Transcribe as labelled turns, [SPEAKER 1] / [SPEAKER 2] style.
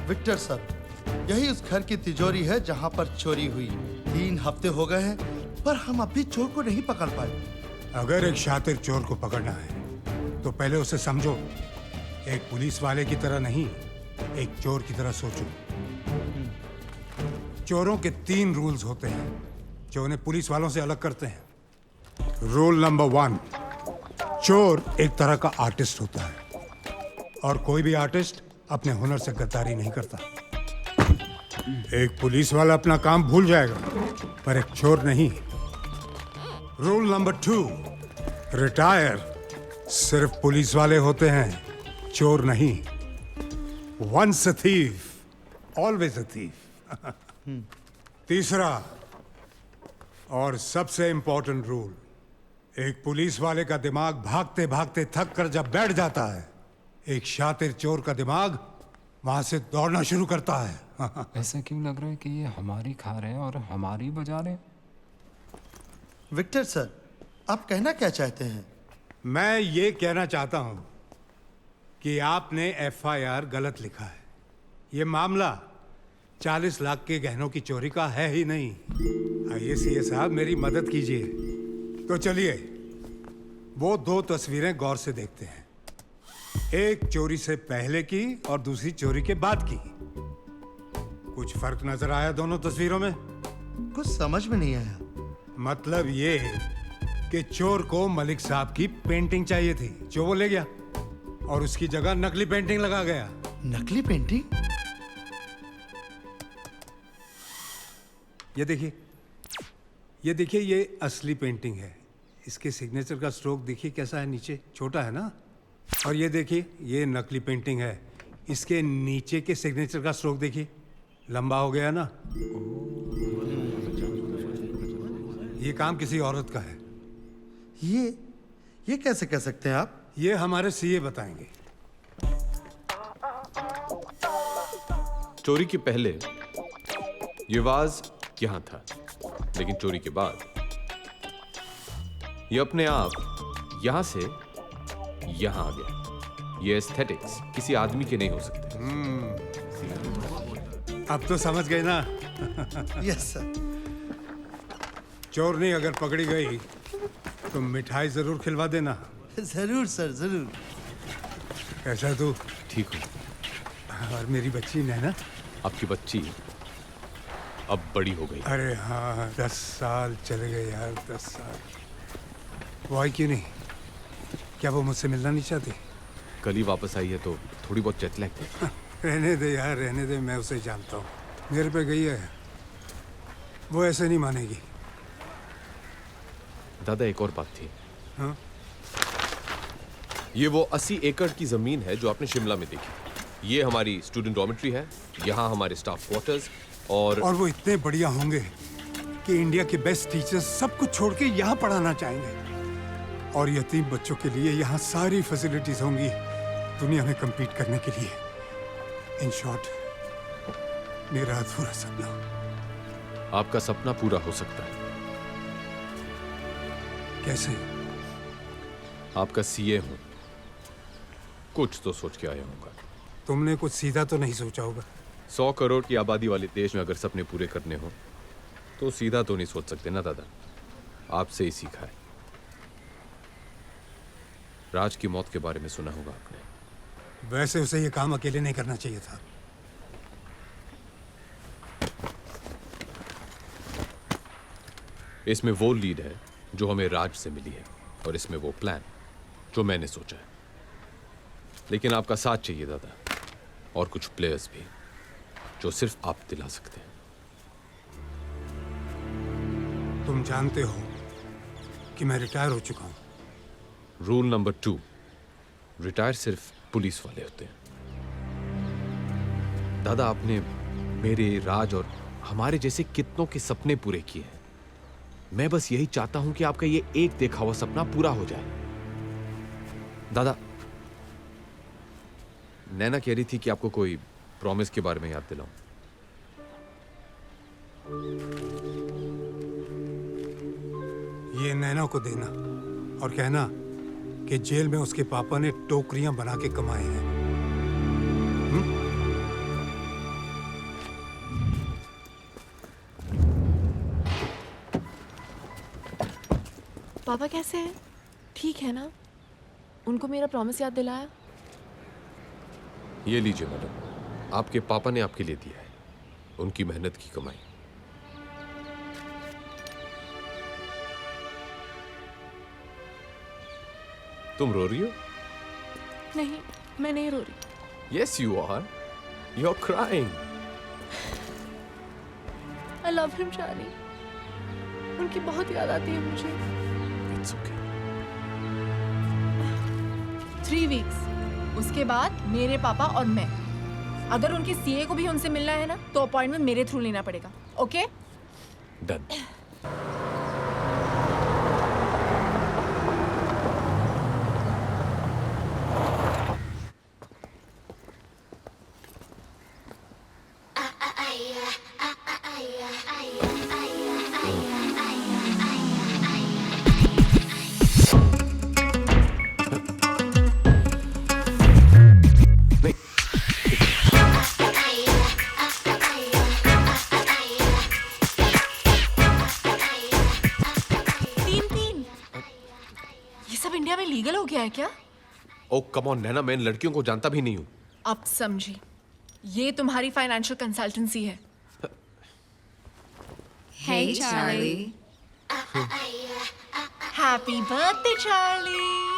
[SPEAKER 1] Victor sir, यही उस घर की तिजोरी है जहां पर चोरी हुई। 3 हफ्ते हो गए हैं, पर हम अभी चोर को नहीं पकड़ पाए।
[SPEAKER 2] अगर एक शातिर चोर को पकड़ना है तो पहले उसे समझो। एक पुलिस वाले की तरह नहीं, एक चोर की तरह सोचो। चोरों के 3 रूल्स होते हैं जो उन्हें पुलिस वालों से अलग करते हैं। रूल नंबर 1, चोर एक तरह का आर्टिस्ट होता है और कोई भी आर्टिस्ट अपने हुनर से गद्दारी नहीं करता। एक पुलिस वाला अपना काम भूल जाएगा, पर एक चोर नहीं। रूल नंबर 2, रिटायर सिर्फ पुलिस वाले होते हैं, चोर नहीं। Once a thief always a thief. तीसरा और सबसे इंपॉर्टेंट रूल, एक पुलिस वाले का दिमाग भागते भागते थक कर जब बैठ जाता है, एक शातिर चोर का दिमाग वहां से दौड़ना शुरू करता है।
[SPEAKER 3] ऐसा क्यों लग रहा है कि ये हमारी खा रहे हैं और हमारी बजा रहे हैं?
[SPEAKER 1] विक्टर सर, आप कहना क्या चाहते हैं?
[SPEAKER 2] मैं ये कहना चाहता हूं कि आपने एफआईआर गलत लिखा है। ये मामला 40 लाख के गहनों की चोरी का है ही नहीं। आइए सीए साहब, मेरी मदद कीजिए। तो चलिए वो 2 तस्वीरें गौर से देखते हैं। एक चोरी से पहले की और दूसरी चोरी के बाद की। कुछ फर्क नजर आया दोनों तस्वीरों में?
[SPEAKER 1] कुछ समझ में नहीं आया।
[SPEAKER 2] मतलब ये कि चोर को मलिक साहब की पेंटिंग चाहिए थी जो वो ले गया और उसकी जगह नकली पेंटिंग लगा गया।
[SPEAKER 1] नकली पेंटिंग?
[SPEAKER 2] ये देखिए, ये असली पेंटिंग है। इसके सिग्नेचर का स्ट्रोक देखिए कैसा है, नीचे छोटा है ना। और ये देखिए, ये नकली पेंटिंग है। इसके नीचे के सिग्नेचर का स्ट्रोक देखिए, लंबा हो गया ना। ये काम किसी औरत का है।
[SPEAKER 1] ये कैसे कह सकते हैं आप?
[SPEAKER 2] ये हमारे सीए बताएंगे।
[SPEAKER 4] चोरी के पहले ये वाज यहां था, लेकिन चोरी के बाद ये अपने आप यहां से यहां आ गया। ये एस्थेटिक्स किसी आदमी के नहीं हो सकते।
[SPEAKER 2] अब तो समझ गए ना?
[SPEAKER 1] Yes sir.
[SPEAKER 2] चोरनी अगर पकड़ी गई तो मिठाई जरूर खिलवा देना।
[SPEAKER 1] जरूर सर, जरूर।
[SPEAKER 2] कैसा तू?
[SPEAKER 4] ठीक हो?
[SPEAKER 2] और मेरी बच्ची नैना?
[SPEAKER 4] आपकी बच्ची अब बड़ी हो गई।
[SPEAKER 2] अरे हाँ, 10 साल चले गए यार, 10 साल। वो आई क्यों नहीं? क्या वो मुझसे मिलना नहीं चाहती?
[SPEAKER 4] कल ही वापस आई है तो थोड़ी बहुत जेट लैग थी।
[SPEAKER 2] रहने दे यार, रहने दे। मैं उसे जानता हूँ, मेरे पे गई है। वो ऐसे नहीं मानेगी।
[SPEAKER 4] दादा, एक और बात थी।
[SPEAKER 2] हाँ?
[SPEAKER 4] ये वो 80 एकड़ की जमीन है जो आपने शिमला में देखी। ये हमारी स्टूडेंट डॉर्मेट्री है, यहाँ हमारे स्टाफ क्वार्टर्स और
[SPEAKER 2] वो इतने बढ़िया होंगे कि इंडिया के बेस्ट टीचर्स सब कुछ छोड़ के यहाँ पढ़ाना चाहेंगे। और यतीम बच्चों के लिए यहाँ सारी फैसिलिटीज होंगी दुनिया में compete करने के लिए। इन शॉर्ट, मेरा अधूरा सपना।
[SPEAKER 4] आपका सपना पूरा हो सकता है।
[SPEAKER 2] कैसे?
[SPEAKER 4] आपका सीए हूं, कुछ तो सोच के आया होगा।
[SPEAKER 2] तुमने कुछ सीधा तो नहीं सोचा होगा।
[SPEAKER 4] 100 करोड़ की आबादी वाले देश में अगर सपने पूरे करने हो तो सीधा तो नहीं सोच सकते ना दादा। आपसे ही सीखा है। राज की मौत के बारे में सुना होगा आपने।
[SPEAKER 2] वैसे उसे ये काम अकेले नहीं करना चाहिए था।
[SPEAKER 4] इसमें वो लीड है जो हमें राज से मिली है और इसमें वो प्लान जो मैंने सोचा है। लेकिन आपका साथ चाहिए दादा, और कुछ प्लेयर्स भी जो सिर्फ आप दिला सकते हैं।
[SPEAKER 2] तुम जानते हो कि मैं रिटायर हो चुका हूं।
[SPEAKER 4] रूल नंबर 2, रिटायर सिर्फ पुलिस वाले होते हैं। दादा, आपने मेरे, राज और हमारे जैसे कितनों के सपने पूरे किए हैं। मैं बस यही चाहता हूं कि आपका ये एक देखा हुआ सपना पूरा हो जाए। दादा, नैना कह रही थी कि आपको कोई प्रॉमिस के बारे में याद दिलाऊं।
[SPEAKER 2] ये नैना को देना और कहना कि जेल में उसके पापा ने टोकरियां बना के कमाए हैं।
[SPEAKER 5] पापा कैसे हैं? ठीक है ना? उनको मेरा प्रॉमिस याद दिलाया?
[SPEAKER 4] ये लीजिए मैडम, आपके पापा ने आपके लिए दिया है, उनकी मेहनत की कमाई। तुम रो रही हो?
[SPEAKER 5] नहीं, मैं नहीं रो रही।
[SPEAKER 4] Yes, you are. You're crying.
[SPEAKER 5] I love him, Charlie. उनकी बहुत याद आती है मुझे।
[SPEAKER 4] It's okay.
[SPEAKER 5] 3 weeks। उसके बाद मेरे पापा और मैं। अगर उनके सीए को भी उनसे मिलना है ना, तो अपॉइंटमेंट मेरे थ्रू लेना पड़ेगा। ओके?
[SPEAKER 4] Done. नहीं,
[SPEAKER 5] 3-3। ये सब इंडिया में लीगल हो गया है क्या?
[SPEAKER 4] ओ कम ऑन नैना, मैं इन लड़कियों को जानता भी नहीं हूं।
[SPEAKER 5] अब समझी। ये तुम्हारी फाइनेंशियल कंसल्टेंसी है।
[SPEAKER 6] Hey, Charlie.
[SPEAKER 5] Happy birthday Charlie.